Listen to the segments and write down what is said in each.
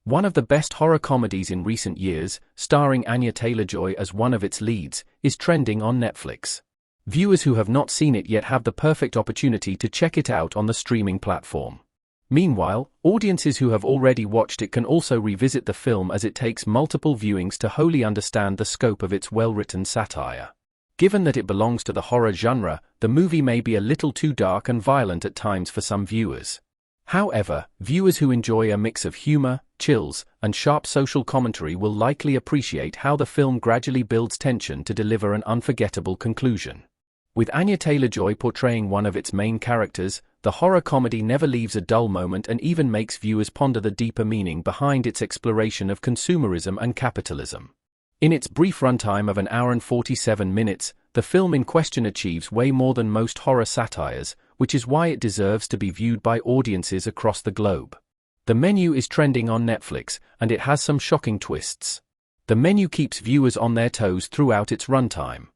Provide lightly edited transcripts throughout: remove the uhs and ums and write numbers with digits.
One of the best horror comedies in recent years, starring Anya Taylor-Joy as one of its leads, is trending on Netflix. Viewers who have not seen it yet have the perfect opportunity to check it out on the streaming platform. Meanwhile, audiences who have already watched it can also revisit the film as it takes multiple viewings to wholly understand the scope of its well-written satire. Given that it belongs to the horror genre, the movie may be a little too dark and violent at times for some viewers. However, viewers who enjoy a mix of humor, chills, and sharp social commentary will likely appreciate how the film gradually builds tension to deliver an unforgettable conclusion. With Anya Taylor-Joy portraying one of its main characters, the horror comedy never leaves a dull moment and even makes viewers ponder the deeper meaning behind its exploration of consumerism and capitalism. In its brief runtime of 1 hour and 47 minutes, the film in question achieves way more than most horror satires, which is why it deserves to be viewed by audiences across the globe. The Menu is trending on Netflix, and it has some shocking twists. The Menu keeps viewers on their toes throughout its runtime.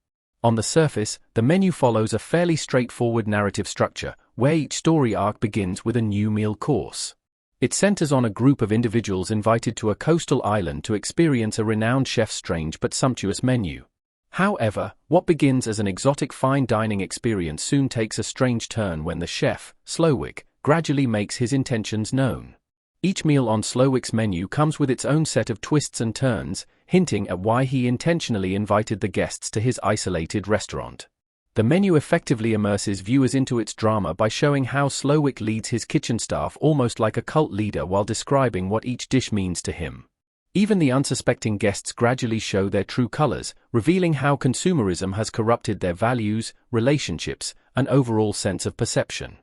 On the surface, The Menu follows a fairly straightforward narrative structure, where each story arc begins with a new meal course. It centers on a group of individuals invited to a coastal island to experience a renowned chef's strange but sumptuous menu. However, what begins as an exotic fine dining experience soon takes a strange turn when the chef, Slowick, gradually makes his intentions known. Each meal on Slowick's menu comes with its own set of twists and turns, hinting at why he intentionally invited the guests to his isolated restaurant. The Menu effectively immerses viewers into its drama by showing how Slowick leads his kitchen staff almost like a cult leader while describing what each dish means to him. Even the unsuspecting guests gradually show their true colors, revealing how consumerism has corrupted their values, relationships, and overall sense of perception.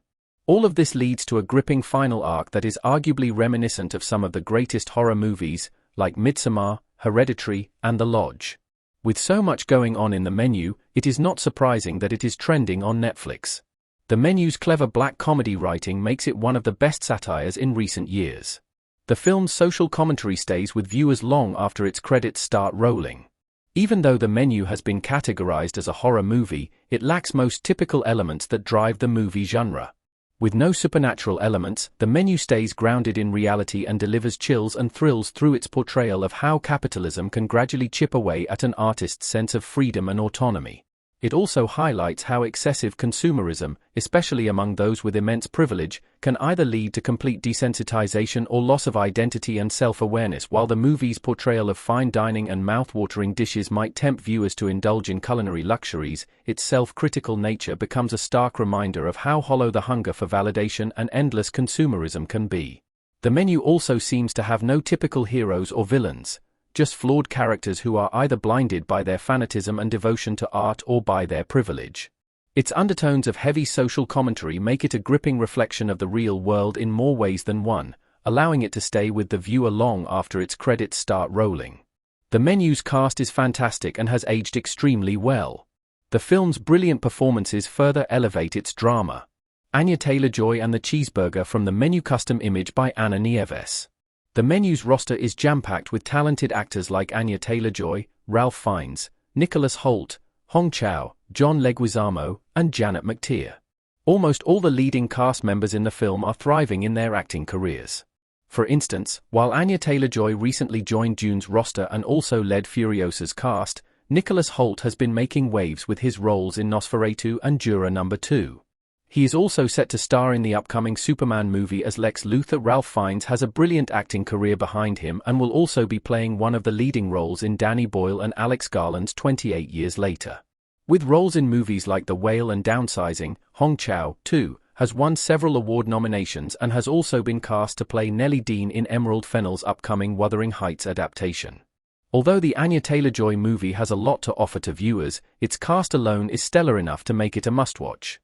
All of this leads to a gripping final arc that is arguably reminiscent of some of the greatest horror movies, like Midsommar, Hereditary, and The Lodge. With so much going on in The Menu, it is not surprising that it is trending on Netflix. The Menu's clever black comedy writing makes it one of the best satires in recent years. The film's social commentary stays with viewers long after its credits start rolling. Even though The Menu has been categorized as a horror movie, it lacks most typical elements that drive the movie genre. With no supernatural elements, The Menu stays grounded in reality and delivers chills and thrills through its portrayal of how capitalism can gradually chip away at an artist's sense of freedom and autonomy. It also highlights how excessive consumerism, especially among those with immense privilege, can either lead to complete desensitization or loss of identity and self-awareness. While the movie's portrayal of fine dining and mouth-watering dishes might tempt viewers to indulge in culinary luxuries, its self-critical nature becomes a stark reminder of how hollow the hunger for validation and endless consumerism can be. The Menu also seems to have no typical heroes or villains, just flawed characters who are either blinded by their fanatism and devotion to art or by their privilege. Its undertones of heavy social commentary make it a gripping reflection of the real world in more ways than one, allowing it to stay with the viewer long after its credits start rolling. The Menu's cast is fantastic and has aged extremely well. The film's brilliant performances further elevate its drama. Anya Taylor-Joy and the Cheeseburger from The Menu, custom image by Anna Nieves. The Menu's roster is jam-packed with talented actors like Anya Taylor-Joy, Ralph Fiennes, Nicholas Hoult, Hong Chow, John Leguizamo, and Janet McTeer. Almost all the leading cast members in the film are thriving in their acting careers. For instance, while Anya Taylor-Joy recently joined Dune's roster and also led Furiosa's cast, Nicholas Hoult has been making waves with his roles in Nosferatu and Juror No. 2. He is also set to star in the upcoming Superman movie as Lex Luthor. Ralph Fiennes has a brilliant acting career behind him and will also be playing one of the leading roles in Danny Boyle and Alex Garland's 28 Years Later. With roles in movies like The Whale and Downsizing, Hong Chow, too, has won several award nominations and has also been cast to play Nellie Dean in Emerald Fennell's upcoming Wuthering Heights adaptation. Although the Anya Taylor-Joy movie has a lot to offer to viewers, its cast alone is stellar enough to make it a must-watch.